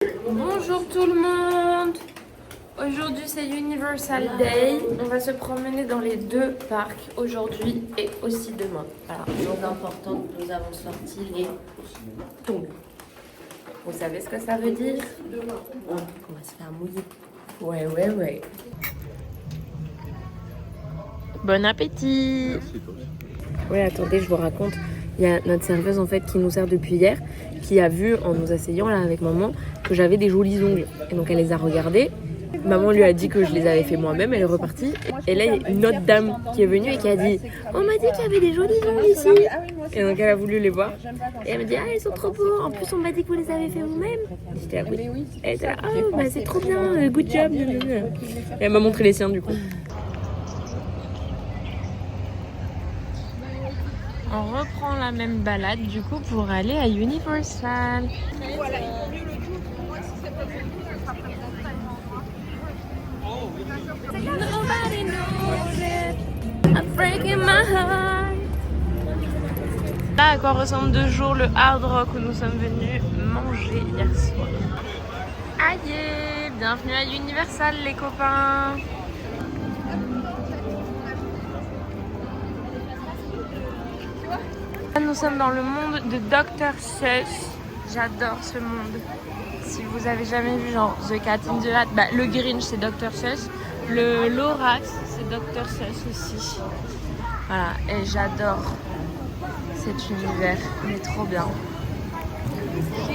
Bonjour tout le monde. Aujourd'hui c'est Universal Day. On va se promener dans les deux parcs aujourd'hui et aussi demain. Alors, chose importante, nous avons sorti les tongs. Vous savez ce que ça veut dire? On va se faire mouiller. Ouais. Bon appétit. Ouais, attendez, je vous raconte. Il y a notre serveuse en fait qui nous sert depuis hier, qui a vu en nous asseyant là avec maman que j'avais des jolis ongles. Et donc elle les a regardés. Maman lui a dit que je les avais fait moi-même, elle est repartie. Et là, il y a une autre dame qui est venue et qui a dit « On m'a dit qu'il y avait des jolis ongles ici !» Et donc elle a voulu les voir. Et elle m'a dit « Ah, ils sont trop beaux, en plus on m'a dit que vous les avez fait vous-même !» J'étais là « Oui !» Elle était là « Ah, bah c'est trop bien, good job !» Et elle m'a montré les siens du coup. On reprend la même balade du coup pour aller à Universal. Là à quoi ressemble de jour le Hard Rock où nous sommes venus manger hier soir. Aïe, bienvenue à Universal les copains. Nous sommes dans le monde de Dr. Seuss. J'adore ce monde. Si vous avez jamais vu genre The Cat in the Hat, bah, le Grinch c'est Dr. Seuss. Le Lorax c'est Dr. Seuss aussi. Voilà, et j'adore cet univers. Il est trop bien.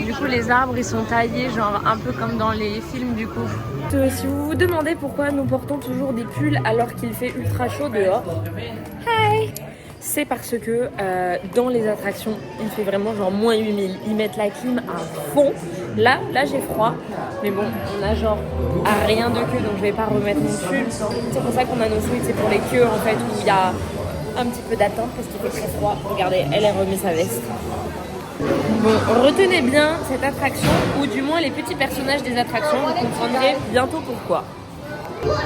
Du coup les arbres ils sont taillés genre un peu comme dans les films du coup. Si vous vous demandez pourquoi nous portons toujours des pulls alors qu'il fait ultra chaud dehors, hey, c'est parce que dans les attractions, il fait vraiment genre moins 8000. Ils mettent la clim à fond. Là j'ai froid. Mais bon, on a genre à rien de queue, donc je vais pas remettre mon pull. C'est pour ça qu'on a nos sweats, c'est pour les queues en fait, où il y a un petit peu d'attente parce qu'il fait très froid. Regardez, elle a remis sa veste. Bon, retenez bien cette attraction, ou du moins les petits personnages des attractions, vous comprendrez bientôt pourquoi. Ça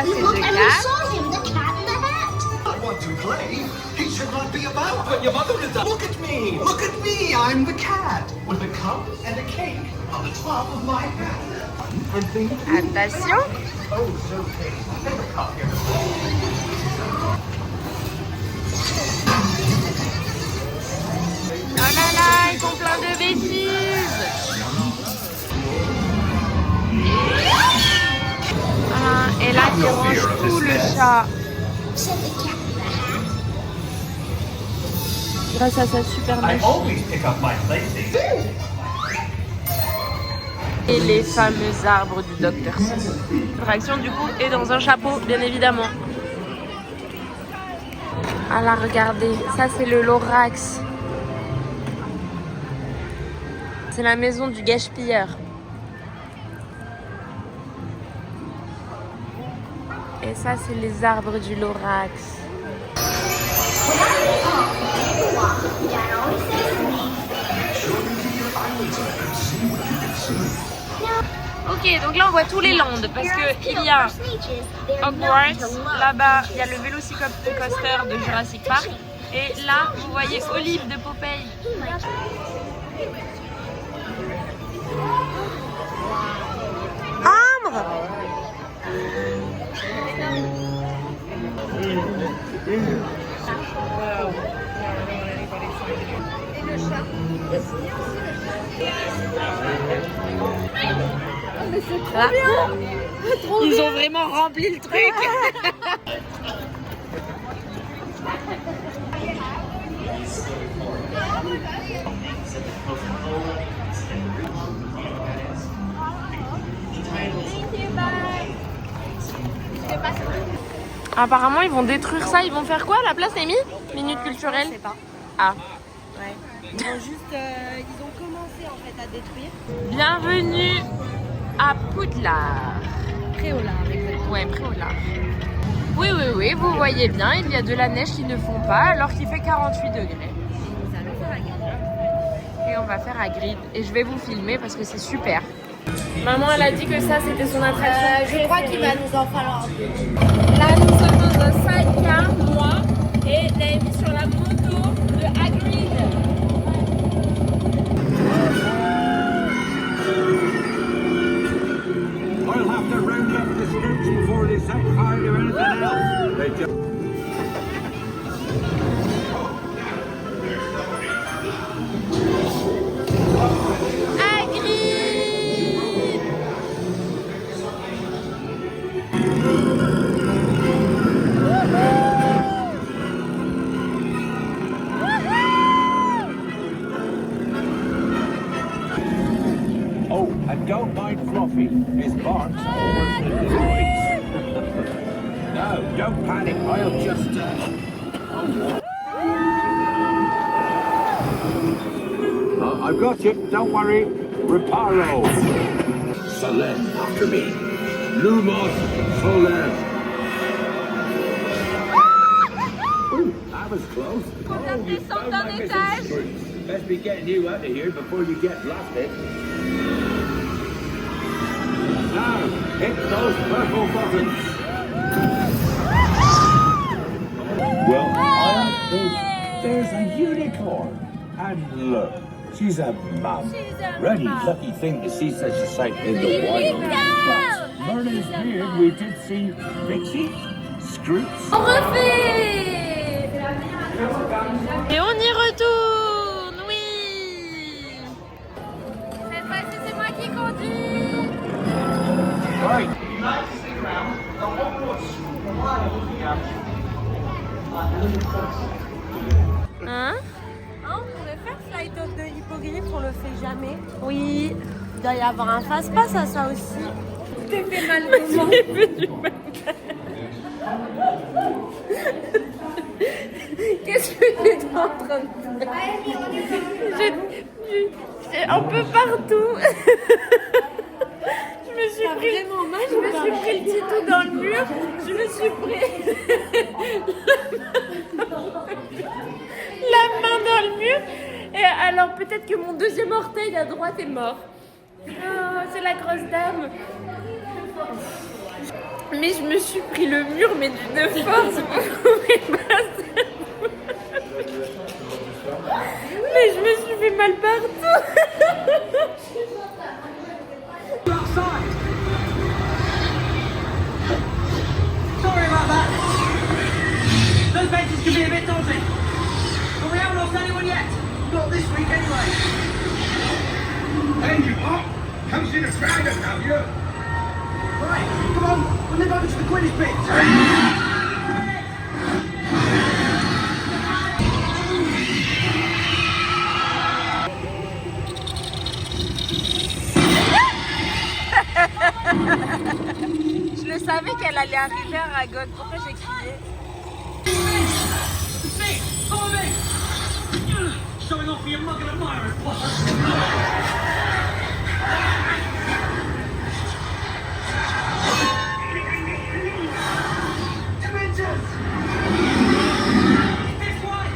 c'est le cat. To play, he should not be about. But your mother is up. Look at me! Look at me! I'm the cat with a cup and a cake on the top of my hat. And think Attention! oh, so tasty. Take a cup here. Oh là là, ils sont pleins de bêtises! Ah, et là, ils rangent tout le chat. Grâce à sa super I mèche. always pick up my playthings. Et les fameux arbres du Dr. Seuss. L'attraction du coup est dans un chapeau, bien évidemment. Ah là, regardez, ça c'est le Lorax. C'est la maison du gâche-pilleur. Et ça c'est les arbres du Lorax. Ok, donc là on voit tous les lands parce que il y a Hogwarts, là-bas il y a le Velocicoaster de Jurassic Park et là vous voyez Olive de Popeye. Ambre. Ah. Ils ont vraiment rempli le truc. Apparemment ils vont détruire ça, ils vont faire quoi à la place, Amy? Minute culturelle? Je sais pas. Ah. Ouais. Ils ont commencé en fait à détruire. Bienvenue à Poudlard. Préolard, exactement. Ouais, Préolard. Oui, vous voyez bien, il y a de la neige qui ne fond pas alors qu'il fait 48 degrés. Nous allons faire la guerre. Et on va faire à Grid. Et je vais vous filmer parce que c'est super. Maman, elle a dit que ça, c'était son attraction. Je crois qu'il va nous en falloir un peu. Là, nous sommes dans un sidecar, moi et Naomi sur la moto de Hagrid. Oh, and don't mind Fluffy. His barks are worse than his voice. No, don't panic. I'll just... I've got you. Don't worry. Reparo. Solen, after me. Lumos Solen. Ooh, that was close. Oh, you found my missing screws. Best be getting you out of here before you get blasted. Now, hit those purple buttons. Well, I think there's a unicorn. And look, she's a mum. Really lucky thing to see such a sight in the wild. But Myrna's beard, we did see Vixie, Scroots. On refait. Et on y retourne, oui. Cette fois-ci, c'est moi qui conduis. Right. Hein? On pourrait faire Flight of the Hippogriff, on le fait jamais. Oui. Il doit y avoir un face-passe à ça aussi. Tu t'es fait mal comment? Qu'est-ce que tu es en train de faire? J'ai un peu partout. Je me suis pris Vraiment mal, le petit tout dans le mur. Je me suis pris la main dans le mur. Et alors peut-être que mon deuxième orteil à droite est mort. Oh, c'est la grosse dame. Mais je me suis pris le mur, mais d'une force. Mais je me suis fait mal partout. Sorry about that. Those benches can be a bit daunting. But we haven't lost anyone yet. Not this week anyway. Hey, you up? Come see the dragon, have you? Right, come on. We'll live over to the Quidditch pit. Je le savais qu'elle allait arriver à Ragon. Pourquoi j'ai crié? See, follow me. Showing off for your mug and admirers, Potter. Dementors! This way!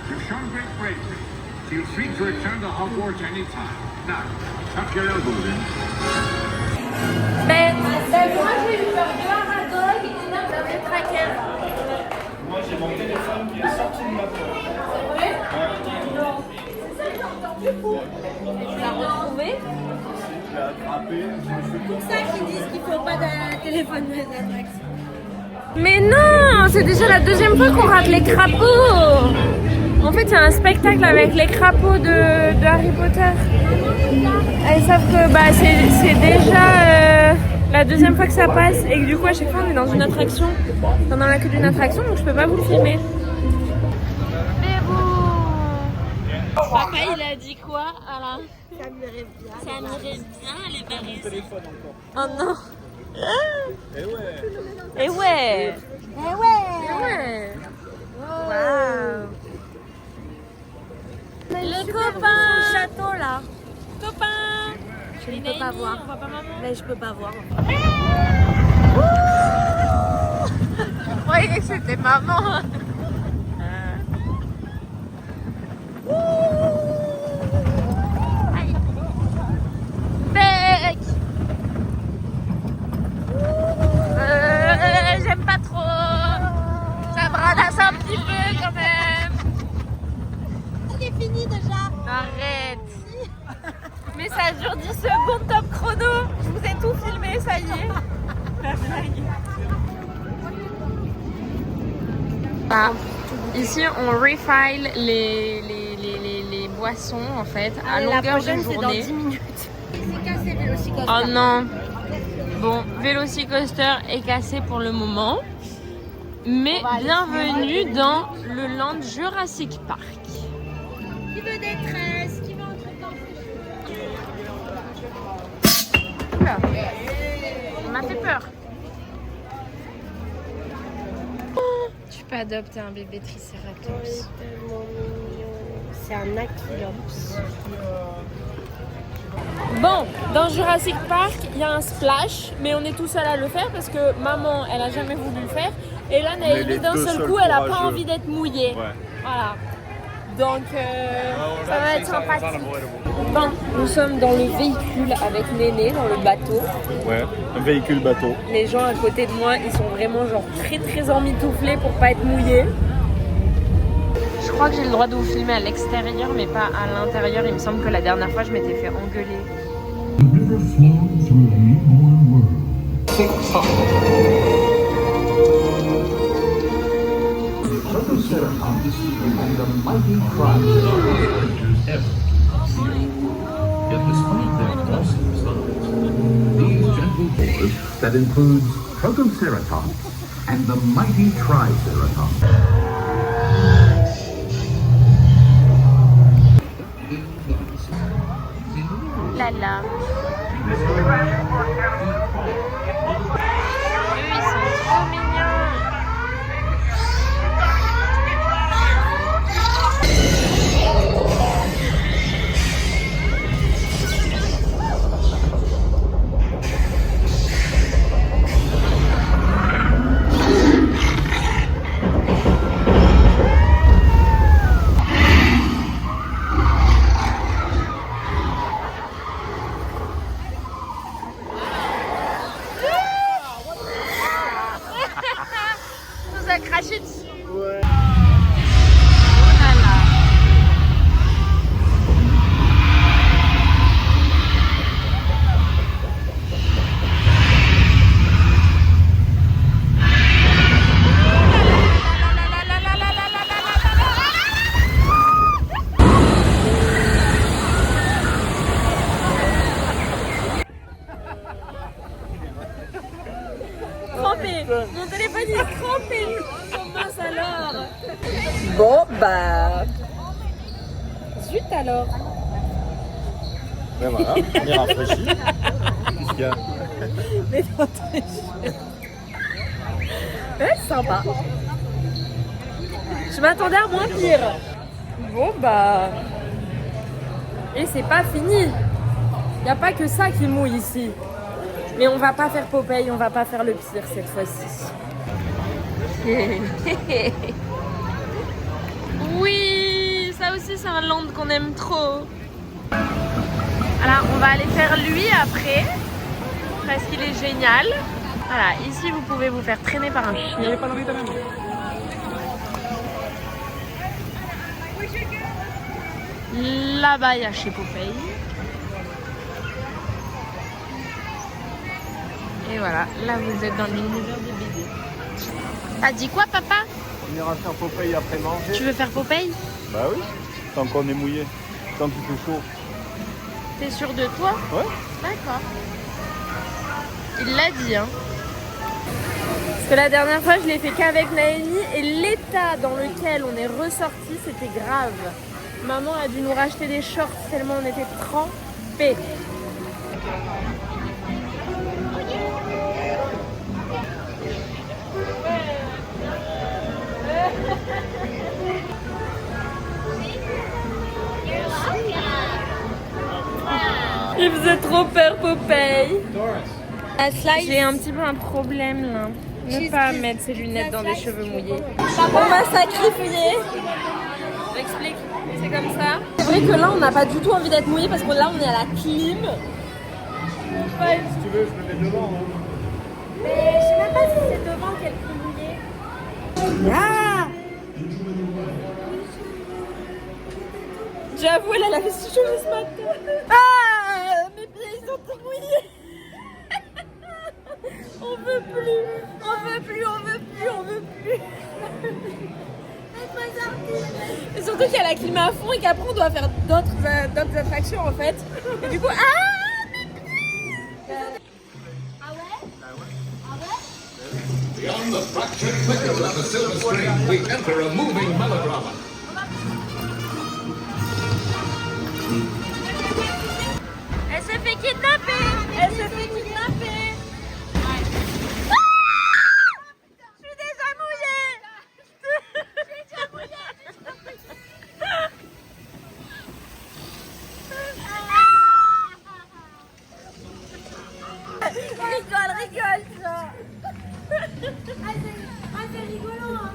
You've shown great bravery. Feel free to return to Hogwarts anytime. Now, tuck your elbows in. Ben, moi j'ai eu peur de Aragog et d'un tracker. Moi j'ai mon téléphone qui est sorti de ma poche. C'est vrai? Non. Tu l'as retrouvé? Je l'ai attrapé, je me suis C'est pour ça qu'ils disent qu'il faut pas de téléphone dans les attractions. Mais non, c'est déjà la deuxième fois qu'on rate les crapauds. En fait, c'est un spectacle avec les crapauds de Harry Potter. Et sauf que bah, c'est déjà la deuxième fois que ça passe et que du coup à chaque fois on est dans une attraction, dans la queue d'une attraction, donc je peux pas vous le filmer. Mais bon. Papa il a dit quoi? Voilà. Ça m'irait bien. Ça m'irait bien les barils. Oh non. Et ouais. Et ouais. Eh ouais. Et ouais. Waouh. Les copains. Le château là. Copains. Je ne peux pas voir. On voit pas maman. Mais je peux pas voir. Je croyais que c'était maman. Aïe. Bec. J'aime pas trop. Ça me radasse un petit peu quand même. C'est fini déjà. Arrête. Mais ça dure 10 secondes top chrono. Je vous ai tout filmé, ça y est. La blague. Ah, ici, on refill les boissons en fait à longueur de journée. C'est dans 10 minutes. C'est cassé Velocicoaster. Oh non. Bon, Velocicoaster est cassé pour le moment. Mais bienvenue dans le Land Jurassic Park. Qui veut des tresses? Qui veut un truc dans le Oula. On m'a fait peur. Tu peux adopter un bébé Triceratops. C'est un Aquilops. Bon, dans Jurassic Park, il y a un splash, mais on est tout seul à le faire parce que maman, elle a jamais voulu le faire. Et là, Naëlie, d'un seul coup, elle a pas envie d'être mouillée. Ouais. Voilà. Donc, ça va être sympathique. Bon, nous sommes dans le véhicule avec Néné, dans le bateau. Ouais, un véhicule bateau. Les gens à côté de moi, ils sont vraiment genre très très emmitouflés pour pas être mouillés. Je crois que j'ai le droit de vous filmer à l'extérieur, mais pas à l'intérieur. Il me semble que la dernière fois, je m'étais fait engueuler. That includes Protoceratops and the mighty Triceratops. Lala. Eux, ils sont trop mignons. Craché dessus. Ouais. Oh là là. Crampé. Mon téléphone il est crampé. Alors. Bon bah zut alors. Ben voilà, on est rafraîchi. Qu'est-ce qu'il y a? Mais dans tes cheveux. Ouais, sympa. Je m'attendais à moins pire. Bon bah. Et c'est pas fini. Y a pas que ça qui mouille ici. Mais on va pas faire Popeye, on va pas faire le pire cette fois-ci. Oui, ça aussi c'est un land qu'on aime trop. Alors on va aller faire lui après, parce qu'il est génial. Voilà, ici vous pouvez vous faire traîner par un chien. Là-bas il y a chez Popeye. Et voilà, là vous êtes dans l'univers des bébés. T'as dit quoi, papa? On ira faire Popeye après manger. Tu veux faire Popeye? Bah oui, tant qu'on est mouillé, tant qu'il fait chaud. T'es sûr de toi? Ouais. D'accord. Il l'a dit, hein. Parce que la dernière fois, je l'ai fait qu'avec Naëlie et l'état dans lequel on est ressorti, c'était grave. Maman a dû nous racheter des shorts tellement on était trempés. Il faisait trop peur, Popeye. J'ai un petit peu un problème là. Ne pas mettre ses lunettes dans des cheveux mouillés. On m'a sacrifié. J'explique, c'est comme ça. C'est vrai que là, on n'a pas du tout envie d'être mouillé parce que là, on est à la clim. Ouais. Si tu veux, je me mets devant. Hein. Mais je sais même pas si c'est devant qu'elle peut mouiller. Ah! J'avoue, elle a lavé ses cheveux ce matin. Ah! Mes pieds, ils sont tout mouillés. veut plus. On veut plus, on veut plus, on veut plus. Et surtout qu'il y a la clim à fond et qu'après on doit faire d'autres attractions en fait. Et du coup, Beyond the fractured figure of the silver screen, we enter a moving melodrama. Elle se fait kidnapper. Elle se fait kidnapper. Je suis déjà mouillée. Rigole, ça. C'est rigolo, hein.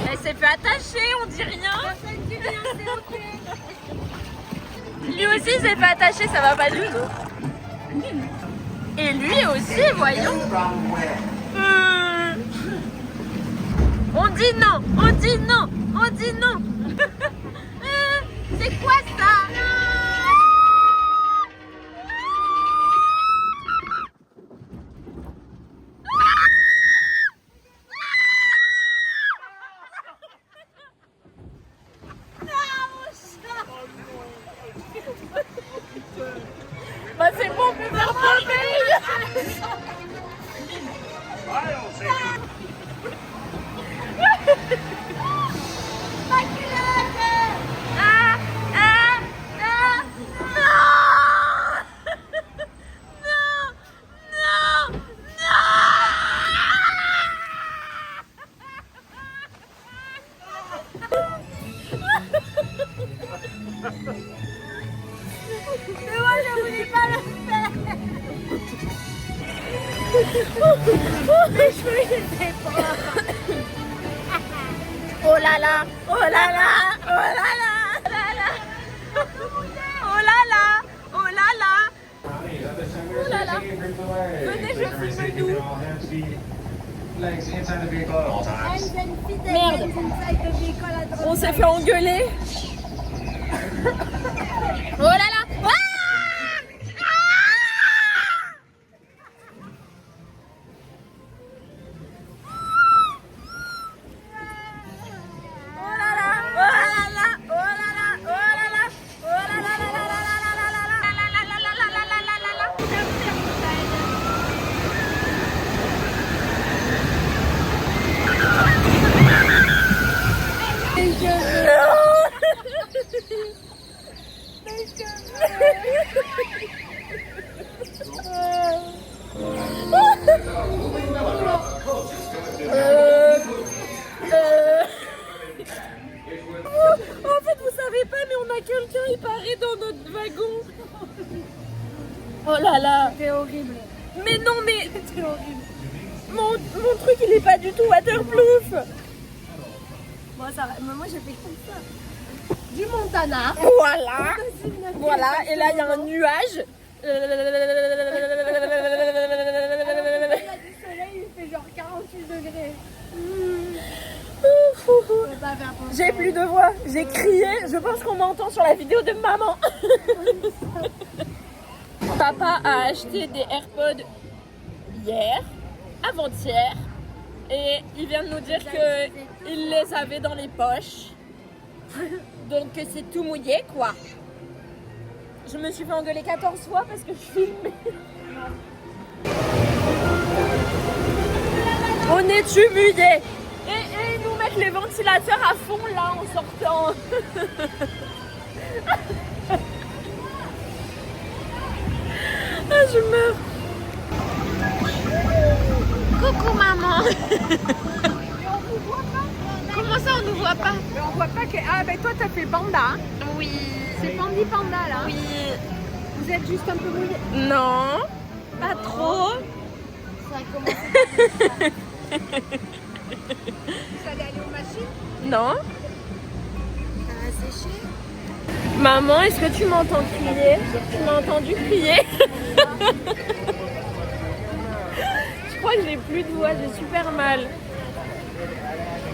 Elle s'est fait attacher, on dit rien. Lui aussi il s'est fait attacher, ça va pas du tout. Et lui aussi, voyons. On dit non, on dit non, on dit non. C'est quoi ça? Bah c'est bon, on peut faire Mais moi, je voulais pas le faire. Les cheveux, je sais pas. Oh là là, oh là là, oh là là, oh là là, oh là là, oh là là, oh là là. Venez, je filme nous. Merde. On s'est fait engueuler. Oh là là. Ah! En fait, vous savez pas, mais on a quelqu'un, il paraît, dans notre wagon. Oh là là. C'est horrible. Mais non, mais C'est horrible. mon truc, il est pas du tout waterproof. Bon, ça va. Mais moi, j'ai fait comme ça. Du Montana. Voilà. Voilà, et là, il y a un nuage. Il y a du soleil, il fait genre 48 degrés. On va pas faire attention. J'ai plus de voix, j'ai crié, je pense qu'on m'entend sur la vidéo de maman. Papa a acheté des AirPods hier, avant-hier, et il vient de nous dire qu'il les avait dans les poches. Donc c'est tout mouillé quoi. Je me suis fait engueuler 14 fois parce que je filmais. On est humiliés. Et ils nous mettent les ventilateurs à fond là en sortant. Ah, je meurs. Coucou maman. Comment ça on nous voit pas? Mais on voit pas que. Ah, ben toi, t'as fait panda. Oui. C'est Pandi Panda là. Oui. Vous êtes juste un peu mouillé. Non. Pas trop. Ça a commencé. Vous allez aller aux machines? Non. Ça va sécher. Maman, est-ce que tu m'entends crier? Tu m'as entendu crier? Je crois que j'ai plus de voix, j'ai super mal.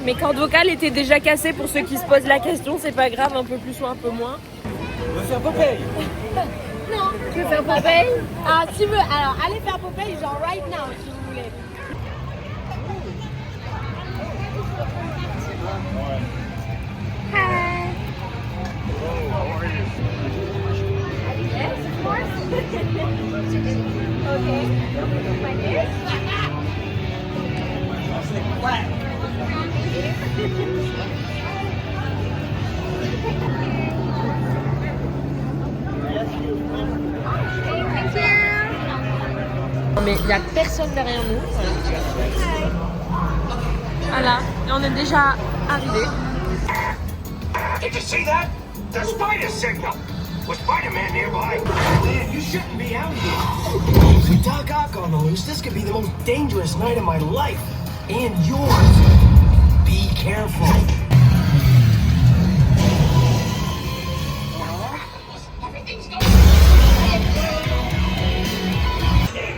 Mes cordes vocales étaient déjà cassées pour ceux qui se posent la question, c'est pas grave, un peu plus ou un peu moins. On veut faire Popeye. Non, tu veux faire Popeye? Ah, tu veux, alors allez faire Popeye, genre right now, si vous voulez. Hi. Yes, of course. Okay. Like this? Thank you. Mais il n'y a personne derrière nous. Voilà, et on est déjà arrivé. Did you see that? The spider signal. Was Spider-Man nearby? Man, you shouldn't be out here. With Doc Ock on the loose, this could be the most dangerous night of my life. And yours. Be careful.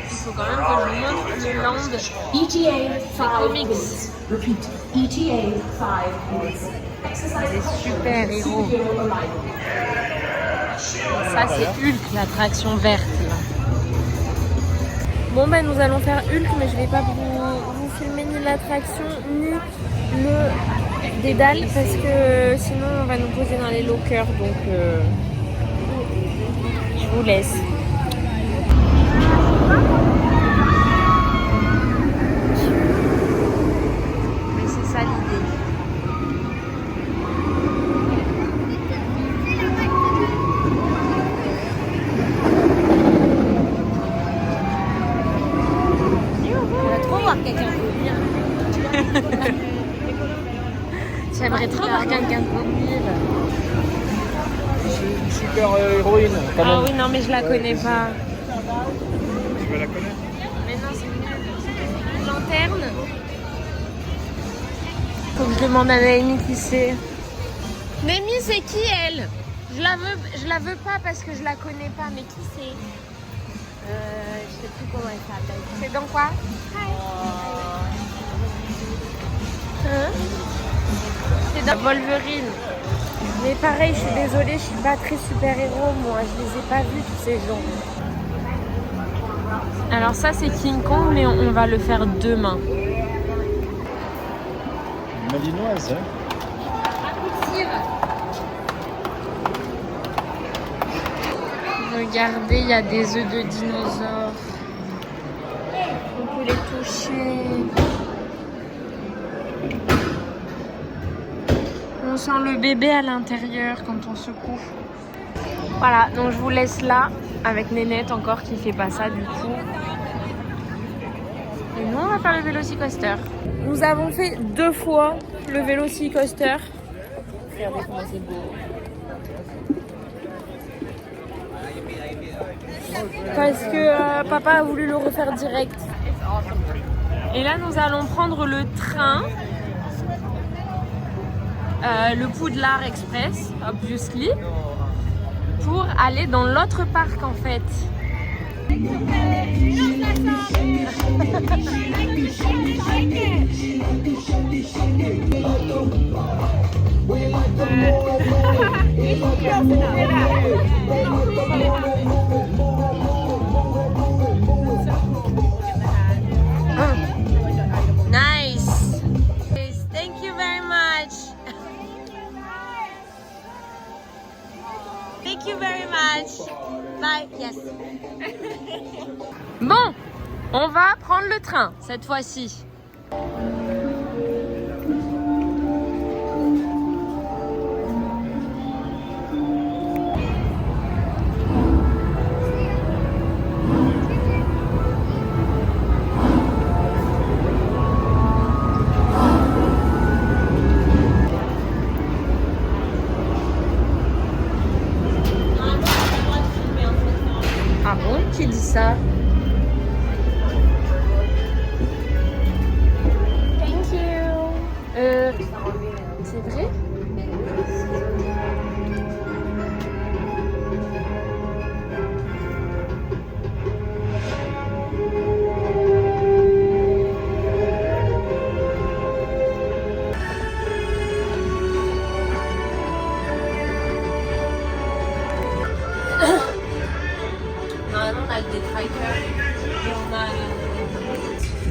Il faut quand même que je vous montre le land ETA c'est comics. Repeat. ETA 5 minutes. Des super héros. Ça c'est Hulk, l'attraction verte là. Bon ben nous allons faire Hulk, mais je vais pas vous filmer ni l'attraction ni le dédale parce que sinon on va nous poser dans les lockers, donc je vous laisse. Mais c'est ça l'idée. J'aimerais trop voir quelqu'un conduire. C'est une super héroïne. Quand Ah même. oui, non, mais je la connais pas. Tu veux la connaître? Mais non, c'est une lanterne. Faut que je demande à Naomi qui c'est. Naomi, c'est qui elle? Je la veux pas parce que je la connais pas, mais qui c'est? Je sais plus comment elle s'appelle. C'est dans quoi? Hein? C'est dans Wolverine. Mais pareil, je suis désolée, je suis pas très super héros moi, je les ai pas vus tous ces gens. Alors ça c'est King Kong, mais on va le faire demain. Malinoise, hein? Regardez, il y a des œufs de dinosaures. On peut les toucher. On sent le bébé à l'intérieur quand on se couche. Voilà, donc je vous laisse là avec Nénette encore qui fait pas ça du coup. Et nous on va faire le Vélocicoaster. Nous avons fait 2 fois le Vélocicoaster. Regardez comment c'est beau. Parce que papa a voulu le refaire direct. Et là nous allons prendre le train. Le Poudlard Express, obviously, pour aller dans l'autre parc en fait. Nice. Thank you very much. Thank you very much. Bye. Yes. Bon, on va prendre le train cette fois-ci. Ah bon, qui dit ça? Thank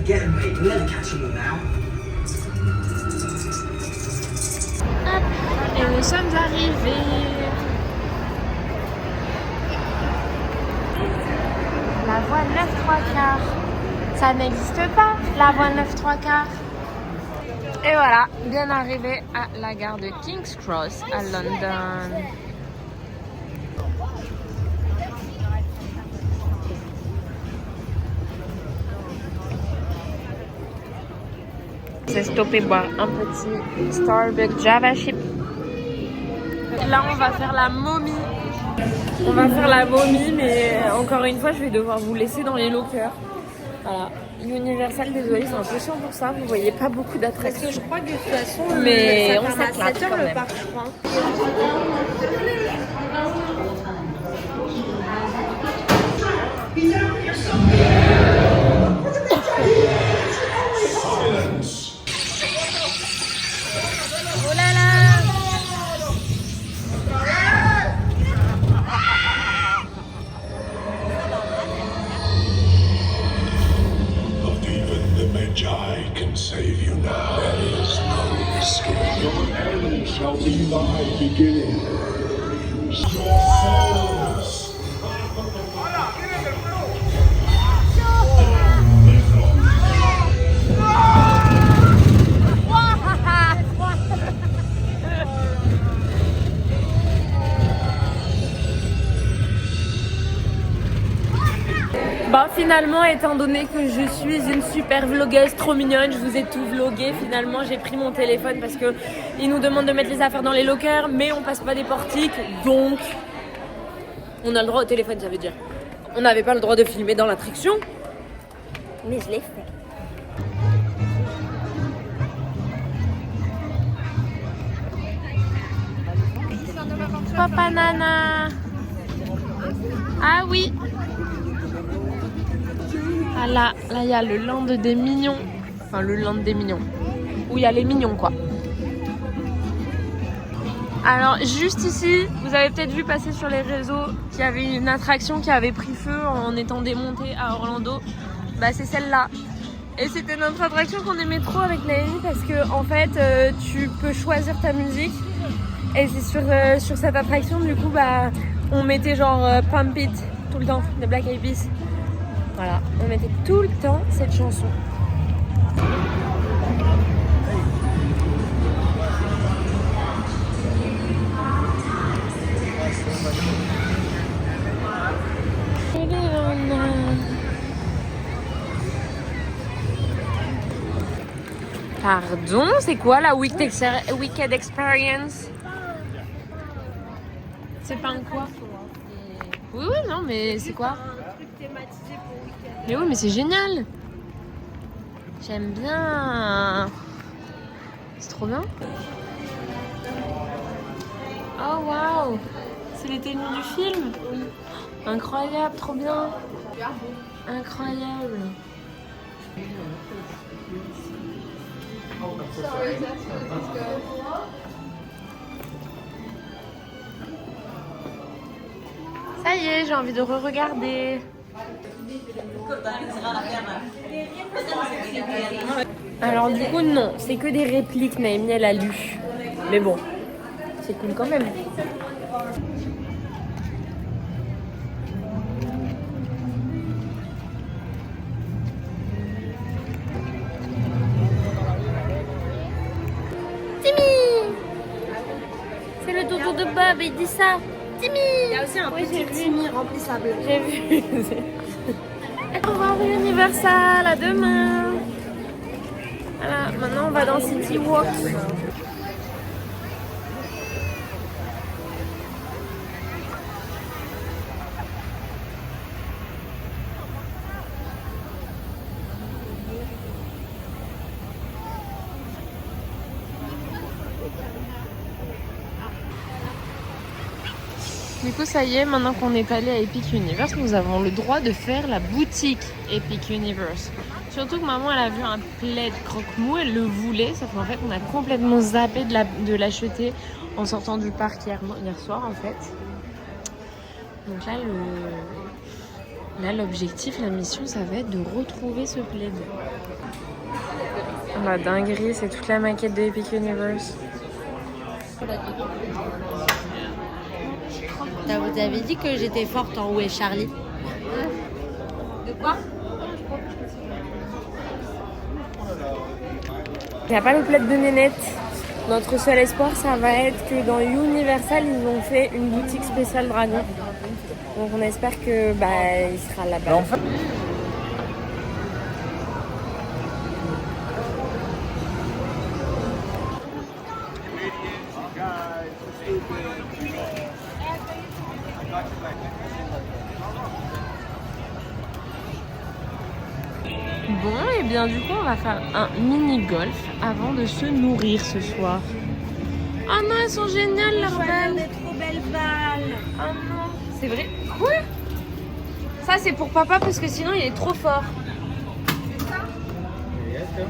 forget him, mate. We'll never catch him all now. Et nous sommes arrivés. La voie 9 3/4. Ça n'existe pas, la voie 9 3/4. Et voilà, bien arrivé à la gare de King's Cross à London. C'est stoppé boire un petit Starbucks Java Chip. Là, on va faire la momie. On va faire la momie, mais encore une fois, je vais devoir vous laisser dans les lockers. Voilà. Universal, désolé, c'est un peu chiant pour ça. Vous voyez pas beaucoup d'attractions. Je crois que de toute façon, Mais ça on ferme à s'éclate 7 heures quand le même. parc, je crois. Oh là là! Not even the Magi can save you now. There is no escape. Your end shall be thy beginning. Your souls. Bah finalement, étant donné que je suis une super vlogueuse trop mignonne, je vous ai tout vlogué. Finalement, j'ai pris mon téléphone parce que ils nous demandent de mettre les affaires dans les lockers, mais on passe pas des portiques, donc on a le droit au téléphone, ça veut dire. On n'avait pas le droit de filmer dans l'attraction, mais je l'ai fait. Papa Nana. Ah oui. Ah là, il y a le land des mignons. Enfin, le land des mignons. Où il y a les mignons, quoi. Alors, juste ici, vous avez peut-être vu passer sur les réseaux qu'il y avait une attraction qui avait pris feu en étant démontée à Orlando. Bah, c'est celle-là. Et c'était notre attraction qu'on aimait trop avec Naomi parce que, en fait, tu peux choisir ta musique. Et c'est sur cette attraction, du coup, bah, on mettait genre Pump It tout le temps, de Black Eyed Peas. Voilà, on mettait tout le temps cette chanson. Pardon, c'est quoi la Wicked Experience? C'est pas un quoi? Oui, oui, non, mais c'est quoi? Mais oui, mais c'est génial. J'aime bien. C'est trop bien. Oh waouh, c'est les tenues du film. Incroyable, trop bien. Incroyable. Ça y est, j'ai envie de re-regarder. Alors du coup non, c'est que des répliques, Naomi elle a lu. Mais bon, c'est cool quand même. Timmy! C'est le doudou de Bob, il dit ça. Timmy! Il y a aussi un petit Timmy remplissable. J'ai vu. Au revoir Universal, à demain. Voilà, maintenant on va dans City Walk. Du coup, ça y est, maintenant qu'on est allé à Epic Universe, nous avons le droit de faire la boutique Epic Universe. Surtout que maman, elle a vu un plaid croque-mou, elle le voulait, sauf qu'en fait, on a complètement zappé de l'acheter en sortant du parc hier soir, en fait. Donc là, Là, l'objectif, la mission, ça va être de retrouver ce plaid. La dinguerie, c'est toute la maquette de Epic Universe. Vous avez dit que j'étais forte en Où est Charlie? De quoi? Il n'y a pas le plaid de Nénette. Notre seul espoir, ça va être que dans Universal, ils ont fait une boutique spéciale dragon. Donc on espère que il sera là-bas. En fait... Bon, et bien du coup, on va faire un mini-golf avant de se nourrir ce soir. Oh non, elles sont géniales, leurs balles. Des trop belles balles. Oh non, c'est vrai. Quoi? Ça, c'est pour papa parce que sinon, il est trop fort.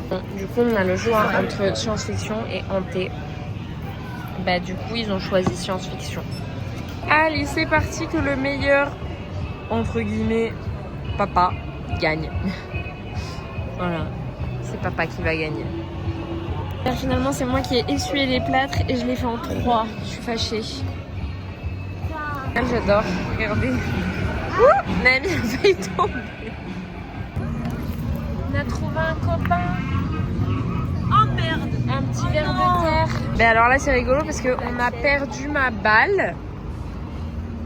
Bon, du coup, on a le choix entre science-fiction et hanté. Du coup, ils ont choisi science-fiction. Allez, c'est parti, que le meilleur, entre guillemets, papa, gagne. Voilà, c'est papa qui va gagner. Là, finalement, c'est moi qui ai essuyé les plâtres et je l'ai fait en 3. Je suis fâchée. Ah, j'adore, regardez. Ouh, Naomi a failli tomber. On a trouvé un copain. Oh merde, un petit verre de terre. Alors là, c'est rigolo parce qu'on a perdu ma balle.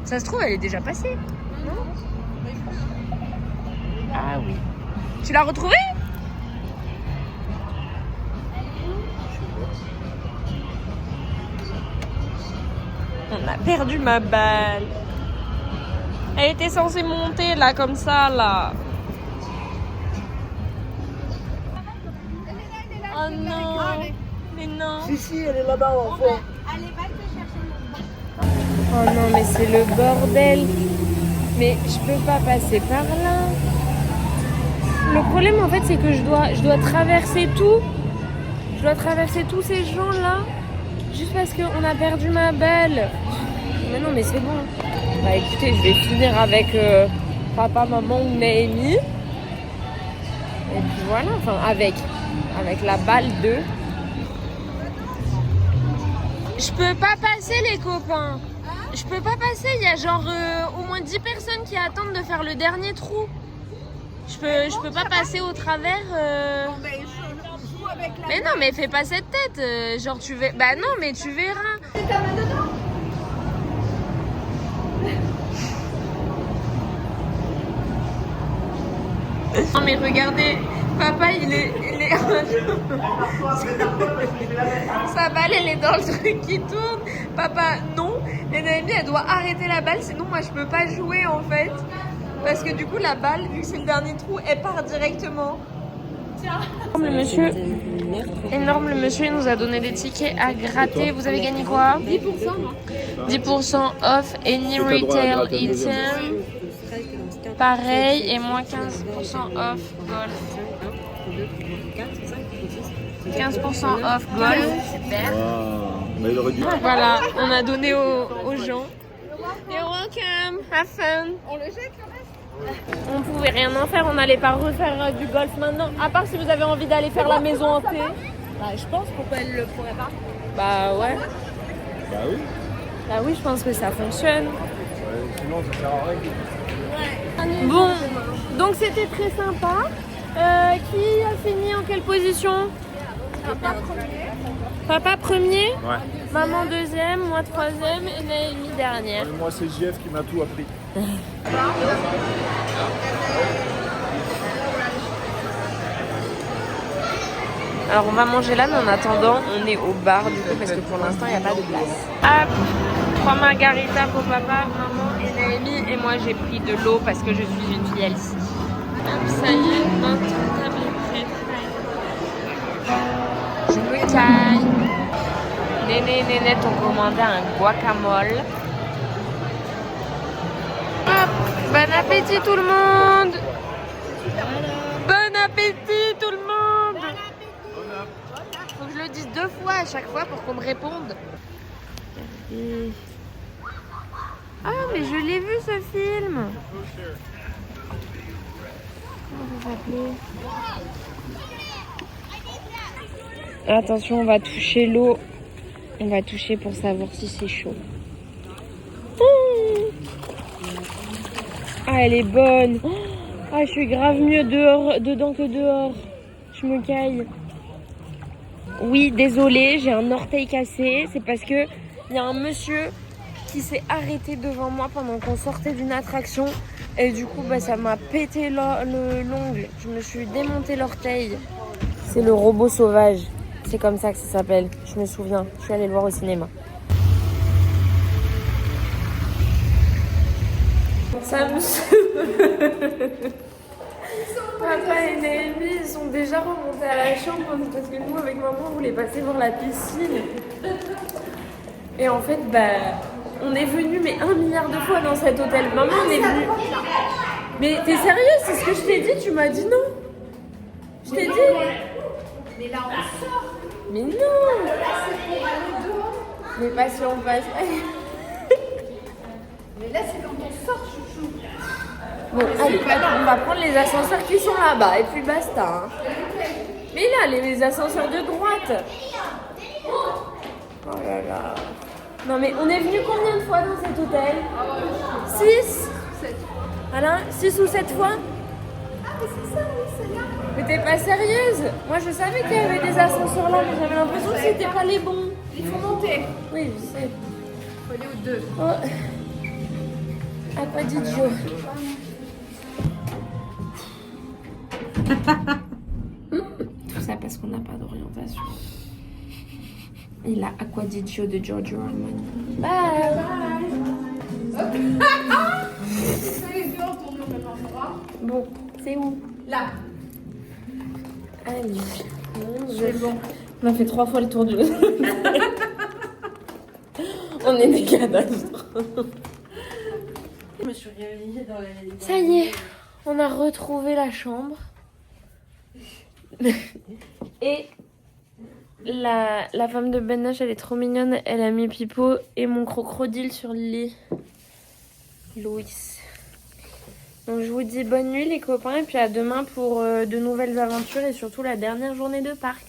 Ça se trouve, elle est déjà passée. Non? Ah oui. Tu l'as retrouvée? On a perdu ma balle. Elle était censée monter là, comme ça, là. Oh non. Mais non. Si, elle est là-bas en fond. Allez, va te chercher. Oh non, mais c'est le bordel. Mais je peux pas passer par là. Le problème, en fait, c'est que je dois traverser tout. Je dois traverser tous ces gens-là. Juste parce qu'on a perdu ma balle. Mais non, mais c'est bon. Écoutez, je vais finir avec papa, maman ou Naomi. Et puis voilà, enfin avec la balle 2. Je peux pas passer, les copains. Je peux pas passer, il y a genre au moins 10 personnes qui attendent de faire le dernier trou. Je peux pas passer au travers. Mais non, mais fais pas cette tête. Genre tu veux. Bah non, mais tu verras. Non mais regardez, papa il est... Sa balle elle est dans le truc qui tourne. Papa non. Et Naomi elle doit arrêter la balle, sinon moi je peux pas jouer en fait. Parce que du coup la balle, vu que c'est le dernier trou, elle part directement. Énorme, le monsieur il nous a donné des tickets à gratter. Vous avez gagné quoi? 10% off any retail item. Pareil, et moins 15% off golf. 15% off golf, super. Voilà, on a donné aux gens. You're welcome, have fun. On le jette le reste? On pouvait rien en faire, on n'allait pas refaire du golf maintenant. À part si vous avez envie d'aller faire la maison hantée. Je pense, pourquoi elle le pourrait pas? Bah ouais. Bah oui. Bah oui, je pense que ça fonctionne. Sinon, ça sert à rien. Bon, donc c'était très sympa. Qui a fini en quelle position? Papa premier. Papa premier, Ouais. maman deuxième, moi troisième et Naomi dernière. Moi, c'est JF qui m'a tout appris. Alors on va manger là, mais en attendant, on est au bar du coup parce que pour l'instant il n'y a pas de place. Hop, 3 margaritas pour papa, maman et Naomi, et moi j'ai pris de l'eau parce que je suis une fille ici. Hop, ça y est, notre table est prête. Je me caille. Néné et Nénette ont commandé un guacamole. Hop, bon appétit tout le monde. Bon appétit tout le monde. Faut que je le dise 2 fois à chaque fois pour qu'on me réponde. Ah mais je l'ai vu ce film. rappeler. Attention, on va toucher l'eau. On va toucher pour savoir si c'est chaud. Ah, elle est bonne. Ah, je suis grave mieux dedans que dehors. Je me caille. Oui, désolée, j'ai un orteil cassé. C'est parce que il y a un monsieur qui s'est arrêté devant moi pendant qu'on sortait d'une attraction. Et du coup, ça m'a pété l'ongle. Je me suis démonté l'orteil. C'est le robot sauvage. C'est comme ça que ça s'appelle. Je me souviens. Je suis allée le voir au cinéma. Ça me Papa et Naomi, ils sont déjà remontés à la chambre parce que nous, avec maman, on voulait passer voir la piscine. Et en fait, on est venu mais 1 milliard de fois dans cet hôtel. Maman, on est venu. Mais t'es sérieuse? C'est ce que je t'ai dit? Tu m'as dit non. Je t'ai dit. Mais là, on sort. Mais non. Là, c'est pour aller dehors. Mais pas si on passe. Mais là, c'est quand on sort, chouchou. Bon, allez, on va prendre les ascenseurs qui sont là-bas et puis basta. Hein. Mais là, les ascenseurs de droite. Oh là là. Non mais on est venu combien de fois dans cet hôtel? 6? 7. Alain, 6 ou 7 fois? Ah, mais c'est ça, oui, c'est là. Mais t'es pas sérieuse? Moi je savais qu'il y avait des ascenseurs là, mais j'avais l'impression que c'était pas les bons. Il faut monter. Oui, je sais. Il faut aller aux 2. Oh. Ah, pas d'idiot. Tout ça parce qu'on n'a pas d'orientation. Et la Acquadigio de Giorgio Armani. Bye. C'est les deux en tournant au même endroit. Bon, c'est où? Là. Allez. C'est bon. On a fait 3 fois le tour du... On est des cadavres. Je me suis réveillée dans la... Ça y est, on a retrouvé la chambre. Et la femme de Ben Nash, elle est trop mignonne. Elle a mis Pipo et mon crocodile sur le lit. Louis. Donc je vous dis bonne nuit les copains et puis à demain pour de nouvelles aventures et surtout la dernière journée de parc.